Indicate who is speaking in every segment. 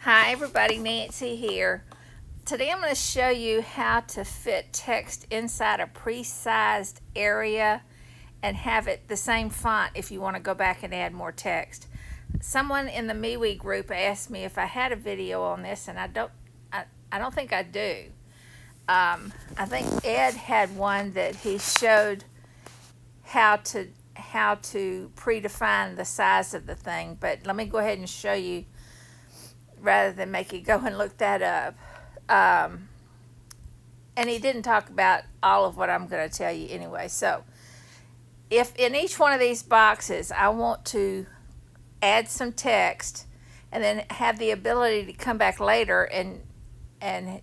Speaker 1: Hi everybody, Nancy here. Today I'm going to show you how to fit text inside a pre-sized area and have it the same font if you want to go back and add more text. Someone in the MeWe group asked me if I had a video on this, and I don't think I do. I think Ed had one that he showed how to predefine the size of the thing, but let me go ahead and show you rather than make you go and look that up. And he didn't talk about all of what I'm going to tell you anyway. So if in each one of these boxes I want to add some text and then have the ability to come back later and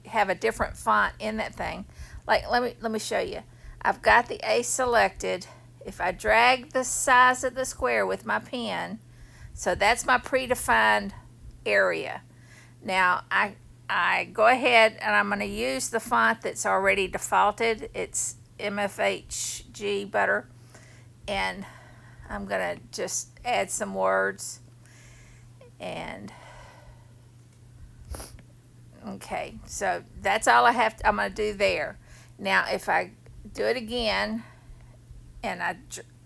Speaker 1: have a different font in that thing, like let me show you. I've got the A selected. If I drag the size of the square with my pen, so that's my predefined area. Now I go ahead and I'm going to use the font that's already defaulted. It's MFHG butter, and I'm going to just add some words. And okay, so that's all I'm going to do there. Now if I do it again and I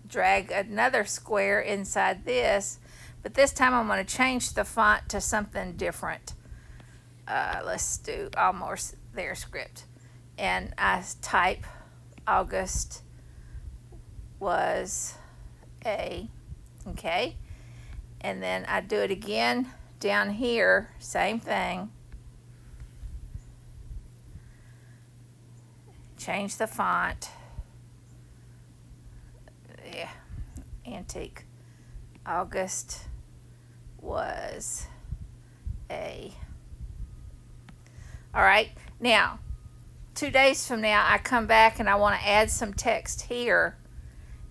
Speaker 1: drag another square inside this, but this time I'm going to change the font to something different. Let's do almost their script, and I type August was a, okay, and then I do it again down here, same thing, change the font, yeah, antique, August was a. All right, now 2 days from now I come back and I want to add some text here.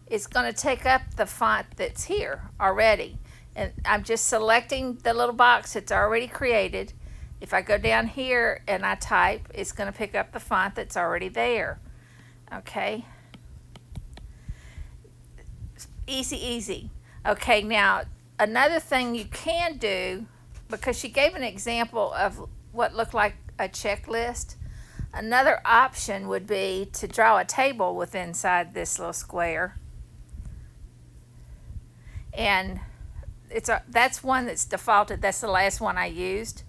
Speaker 1: It's going to take up the font that's here already, and I'm just selecting the little box that's already created. If I go down here and I type, it's going to pick up the font that's already there. Okay, easy. Okay, now another thing you can do, because she gave an example of what looked like a checklist, another option would be to draw a table with inside this little square, and that's one that's defaulted. That's the last one I used,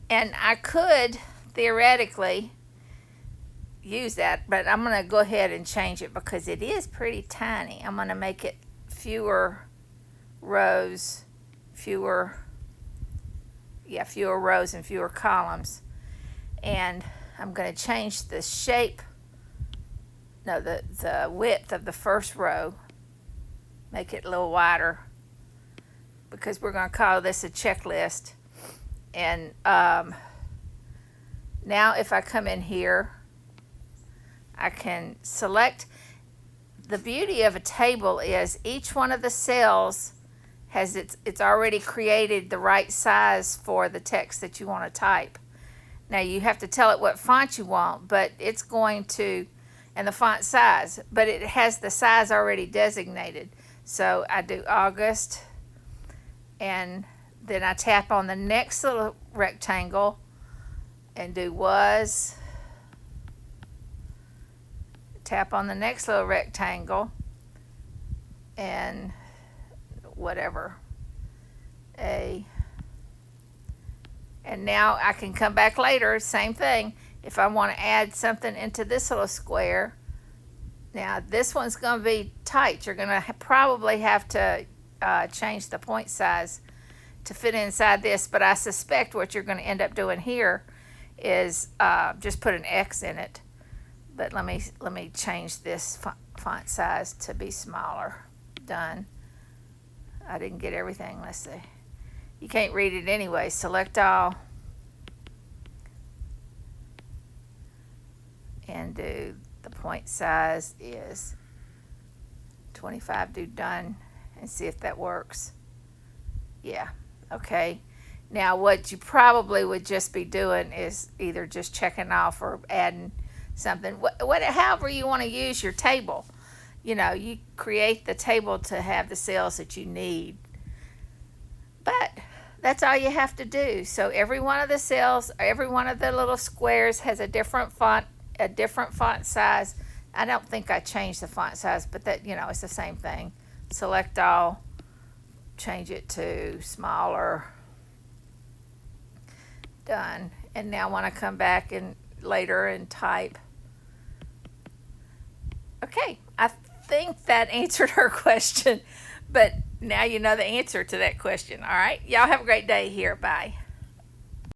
Speaker 1: and I could theoretically use that, but I'm going to go ahead and change it because it is pretty tiny. I'm going to make it fewer rows, fewer rows and fewer columns. And I'm going to change the shape, no, the width of the first row, make it a little wider, because we're going to call this a checklist. And now if I come in here, I can select. The beauty of a table is each one of the cells has it's already created the right size for the text that you want to type. Now you have to tell it what font you want, but it's going to, and the font size, but it has the size already designated. So I do August, and then I tap on the next little rectangle and do was, tap on the next little rectangle and whatever, a, and now I can come back later, same thing. If I want to add something into this little square, now this one's going to be tight. You're going to probably have to change the point size to fit inside this, but I suspect what you're going to end up doing here is just put an X in it. But let me change this font size to be smaller. Done. I didn't get everything. Let's see. You can't read it anyway. Select all. And do the point size is 25. Do done and see if that works. Yeah. Okay. Now what you probably would just be doing is either just checking off or adding something. However you want to use your table. You know, you create the table to have the cells that you need. But that's all you have to do. So every one of the cells, every one of the little squares has a different font size. I don't think I changed the font size, but that, it's the same thing. Select all, change it to smaller, done. And now when I come back and later and type, okay, I think that answered her question, but now you know the answer to that question. All right, y'all have a great day here. Bye.